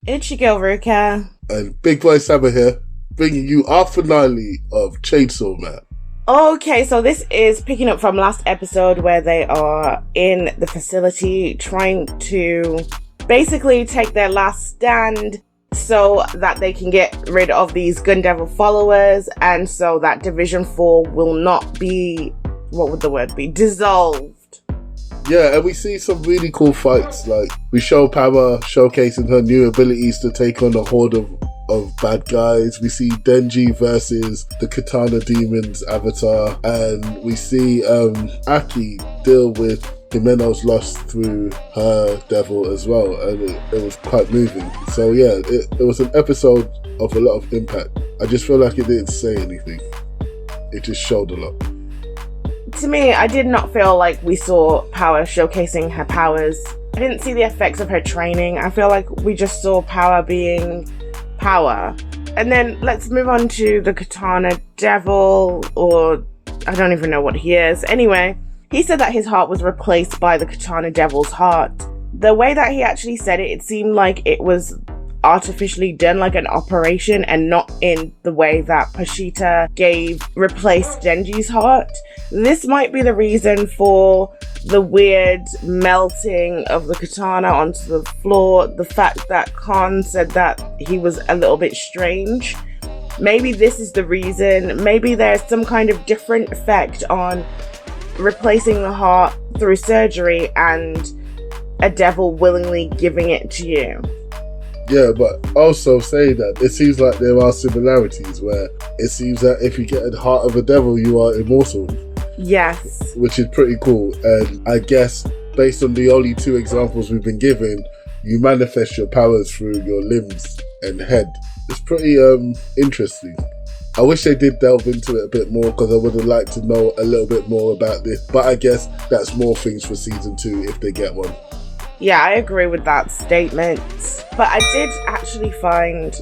It's your girl Ruka. And Big Boy Saba here, bringing you our finale of Chainsaw Man. Okay, so this is picking up from last episode where they are in the facility trying to basically take their last stand so that they can get rid of these Gun Devil followers and so that Division 4 will not be, what would the word be, dissolved. Yeah, and we see some really cool fights. Like, we show Power showcasing her new abilities to take on a horde of bad guys. We see Denji versus the Katana Demon's avatar, and we see Aki deal with Himeno's loss through her devil as well, and it was quite moving. So yeah, it was an episode of a lot of impact. I just feel like it didn't say anything. It just showed a lot. To me, I did not feel like we saw Power showcasing her powers. I didn't see the effects of her training. I feel like we just saw Power being Power. And then let's move on to the Katana Devil, or I don't even know what he is. Anyway, he said that his heart was replaced by the Katana Devil's heart. The way that he actually said it, it seemed like it was artificially done, like an operation, and not in the way that Pashita replaced Denji's heart. This might be the reason for the weird melting of the katana onto the floor. The fact that Khan said that he was a little bit strange. Maybe this is the reason. Maybe there's some kind of different effect on replacing the heart through surgery and a devil willingly giving it to you. Yeah, but also saying that, it seems like there are similarities where it seems that if you get the heart of a devil, you are immortal. Yes. Which is pretty cool. And I guess, based on the only two examples we've been given, you manifest your powers through your limbs and head. It's pretty interesting. I wish they did delve into it a bit more, because I would have liked to know a little bit more about this. But I guess that's more things for season 2 if they get one. Yeah, I agree with that statement. But I did actually find,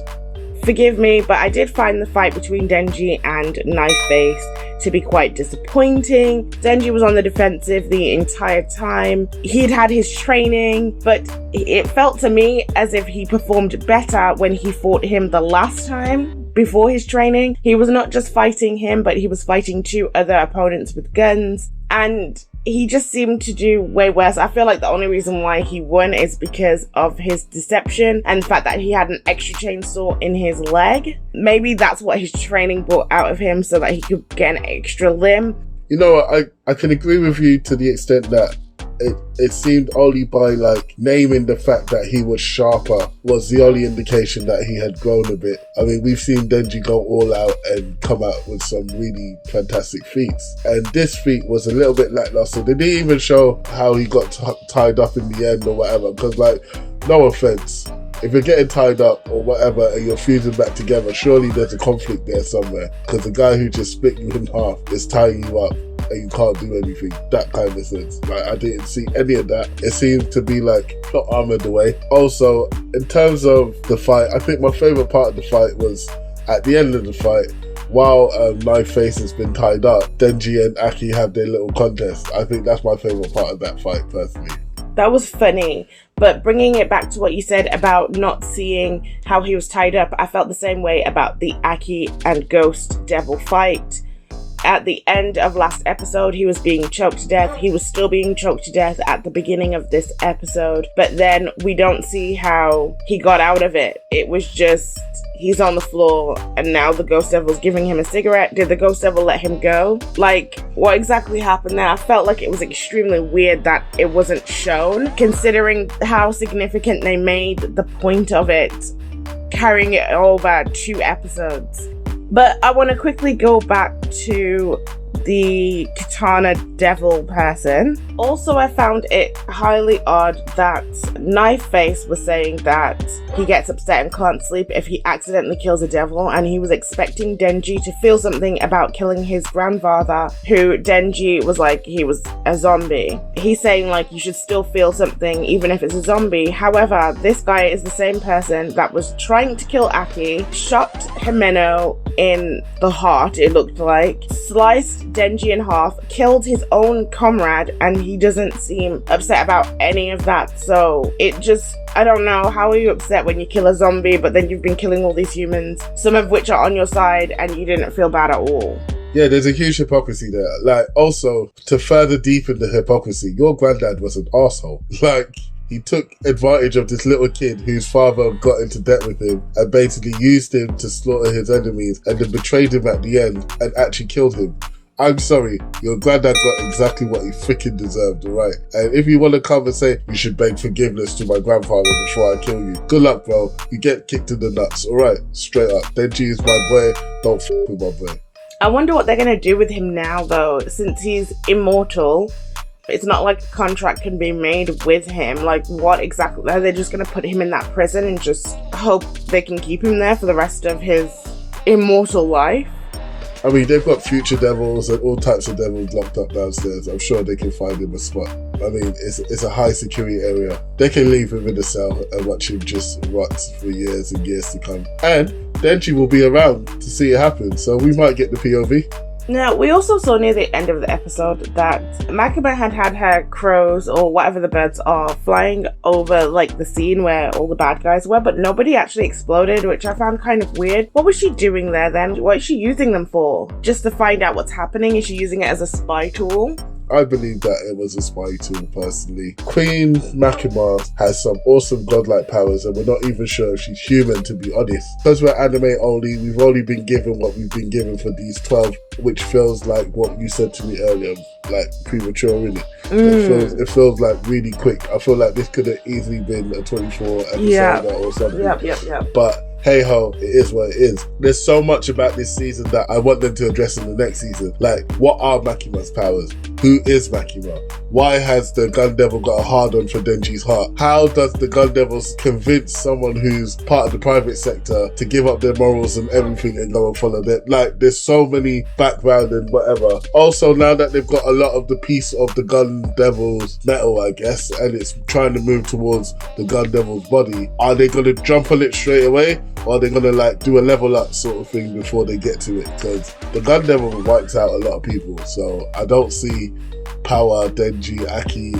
forgive me, but I did find the fight between Denji and Knife Face to be quite disappointing. Denji was on the defensive the entire time. He'd had his training, but it felt to me as if he performed better when he fought him the last time before his training. He was not just fighting him, but he was fighting 2 other opponents with guns, and he just seemed to do way worse. I feel like the only reason why he won is because of his deception and the fact that he had an extra chainsaw in his leg. Maybe that's what his training brought out of him, so that he could get an extra limb. You know, I can agree with you to the extent that it seemed only by like naming the fact that he was sharper was the only indication that he had grown a bit. I mean, we've seen Denji go all out and come out with some really fantastic feats, and this feat was a little bit lackluster. They didn't even show how he got tied up in the end or whatever, because, like, no offense, if you're getting tied up or whatever and you're fusing back together, surely there's a conflict there somewhere, because the guy who just split you in half is tying you up and you can't do anything. That kind of sense. Like, I didn't see any of that. It seemed to be like plot armored away. Also, in terms of the fight, I think my favourite part of the fight was at the end of the fight, while Knife Face has been tied up, Denji and Aki have their little contest. I think that's my favourite part of that fight, personally. That was funny, but bringing it back to what you said about not seeing how he was tied up, I felt the same way about the Aki and Ghost Devil fight. At the end of last episode, he was being choked to death. He was still being choked to death at the beginning of this episode, but then we don't see how he got out of it. It was just, he's on the floor, and now the Ghost Devil's giving him a cigarette. Did the Ghost Devil let him go? Like, what exactly happened there? I felt like it was extremely weird that it wasn't shown, considering how significant they made the point of it, carrying it over 2 episodes. But I want to quickly go back to the Katana Devil person. Also, I found it highly odd that Knife Face was saying that he gets upset and can't sleep if he accidentally kills a devil, and he was expecting Denji to feel something about killing his grandfather, who Denji was like, he was a zombie. He's saying, like, you should still feel something even if it's a zombie. However, this guy is the same person that was trying to kill Aki, shot Himeno in the heart, it looked like, sliced Denji in half, killed his own comrade, and he doesn't seem upset about any of that. So it just, I don't know, how are you upset when you kill a zombie, but then you've been killing all these humans, some of which are on your side, and you didn't feel bad at all? Yeah, there's a huge hypocrisy there. Like, also, to further deepen the hypocrisy, your granddad was an arsehole. Like, he took advantage of this little kid whose father got into debt with him and basically used him to slaughter his enemies and then betrayed him at the end and actually killed him. I'm sorry, your granddad got exactly what he freaking deserved, alright? And if you want to come and say, you should beg forgiveness to my grandfather before I kill you, good luck, bro. You get kicked in the nuts, alright? Straight up. Denji is my boy, don't f with my boy. I wonder what they're going to do with him now, though, since he's immortal. It's not like a contract can be made with him. Like, what exactly? Are they just going to put him in that prison and just hope they can keep him there for the rest of his immortal life? I mean, they've got future devils and all types of devils locked up downstairs. I'm sure they can find him a spot. I mean, it's a high security area. They can leave him in the cell and watch him just rot for years and years to come. And Denji will be around to see it happen, so we might get the POV. Now, we also saw near the end of the episode that Makima had her crows, or whatever the birds are, flying over like the scene where all the bad guys were, but nobody actually exploded, which I found kind of weird. What was she doing there then? What is she using them for? Just to find out what's happening? Is she using it as a spy tool? I believe that it was a spy tool, personally. Queen Makima has some awesome godlike powers, and we're not even sure if she's human, to be honest. Because we're anime only, we've only been given what we've been given for these 12, which feels like what you said to me earlier, like premature, really. It feels like really quick. I feel like this could have easily been a 24 episode or something. Yep. But hey ho, it is what it is. There's so much about this season that I want them to address in the next season. Like, what are Makima's powers? Who is Makima? Why has the Gun Devil got a hard-on for Denji's heart? How does the Gun Devils convince someone who's part of the private sector to give up their morals and everything and go and follow them? Like, there's so many background and whatever. Also, now that they've got a lot of the piece of the Gun Devil's metal, I guess, and it's trying to move towards the Gun Devil's body, are they going to jump on it straight away? Or are they going to like do a level up sort of thing before they get to it? Because the Gun Devil wipes out a lot of people, so I don't see Power, Denji, Aki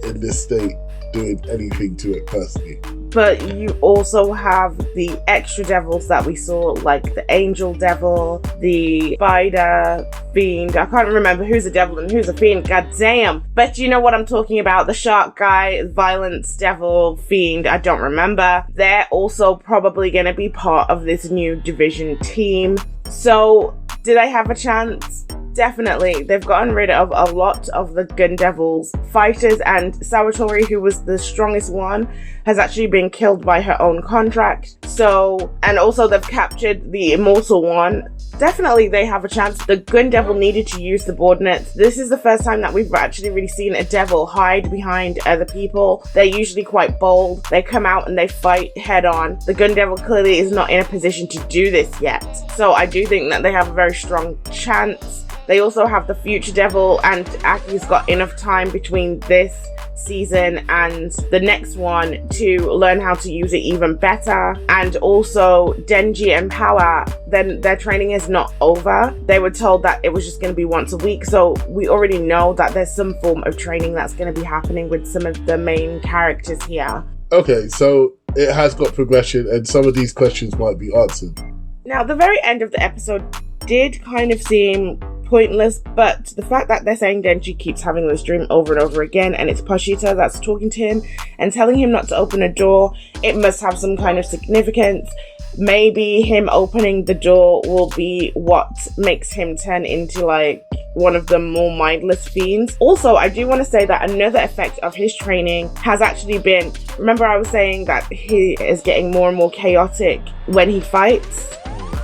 in this state doing anything to it personally. But you also have the extra devils that we saw, like the Angel Devil, the Spider Fiend. I can't remember who's a devil and who's a fiend, god damn. But you know what I'm talking about, the Shark Guy, Violence Devil, Fiend, I don't remember. They're also probably going to be part of this new division team. So, did I have a chance? Definitely. They've gotten rid of a lot of the Gun Devil's fighters, and Sawatori, who was the strongest one, has actually been killed by her own contract. So, and also they've captured the Immortal one. Definitely they have a chance. The Gun Devil needed to use subordinates. This is the first time that we've actually really seen a devil hide behind other people. They're usually quite bold. They come out and they fight head on. The Gun Devil clearly is not in a position to do this yet. So I do think that they have a very strong chance. They also have the Future Devil, and Aki's got enough time between this season and the next one to learn how to use it even better. And also Denji and Power, then their training is not over. They were told that it was just going to be once a week, so we already know that there's some form of training that's going to be happening with some of the main characters here. Okay, so it has got progression and some of these questions might be answered. Now, the very end of the episode did kind of seem pointless, but the fact that they're saying Denji keeps having this dream over and over again, and it's Pochita that's talking to him and telling him not to open a door, it must have some kind of significance. Maybe him opening the door will be what makes him turn into like one of the more mindless fiends. Also, I do want to say that another effect of his training has actually been, remember I was saying that he is getting more and more chaotic when he fights?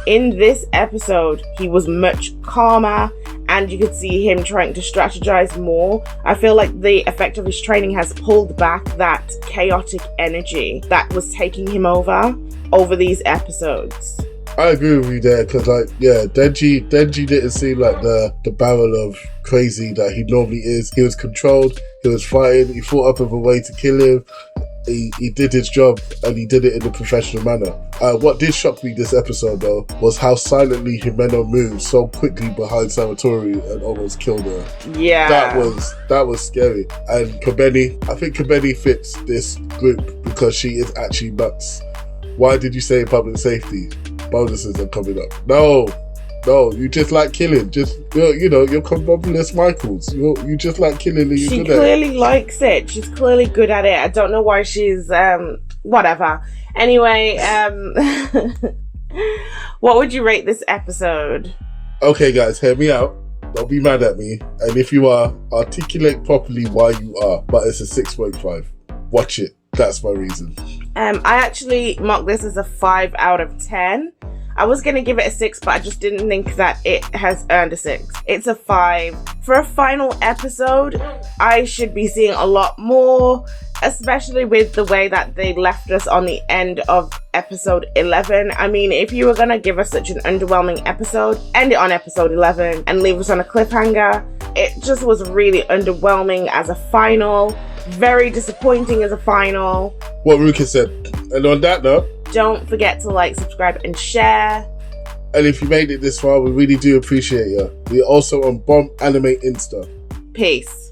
In this episode, he was much calmer, and you could see him trying to strategize more. I feel like the effect of his training has pulled back that chaotic energy that was taking him over these episodes. I agree with you there, because Denji didn't seem like the barrel of crazy that he normally is. He was controlled, he was fighting, he thought up of a way to kill him. he did his job and he did it in a professional manner. What did shock me this episode though was how silently Himeno moved so quickly behind Sawatori and almost killed her. Yeah. That was scary. And Kobeni, I think Kobeni fits this group because she is actually nuts. Why did you say public safety? Bonuses are coming up. No, you just like killing. You're Combobulus Michaels. You just like killing and you're She good at it. clearly likes it. She's clearly good at it. I don't know why she's, whatever. Anyway, what would you rate this episode? Okay, guys, hear me out. Don't be mad at me. And if you are, articulate properly why you are. But it's a 6.5. Watch it. That's my reason. I actually marked this as a 5 out of 10. I was going to give it a 6, but I just didn't think that it has earned a 6. It's a 5. For a final episode, I should be seeing a lot more, especially with the way that they left us on the end of episode 11. I mean, if you were going to give us such an underwhelming episode, end it on episode 11 and leave us on a cliffhanger. It just was really underwhelming as a final, very disappointing as a final. What Ruka said. And on that note, don't forget to like, subscribe, and share. And if you made it this far, we really do appreciate you. We're also on Bomb Anime Insta. Peace.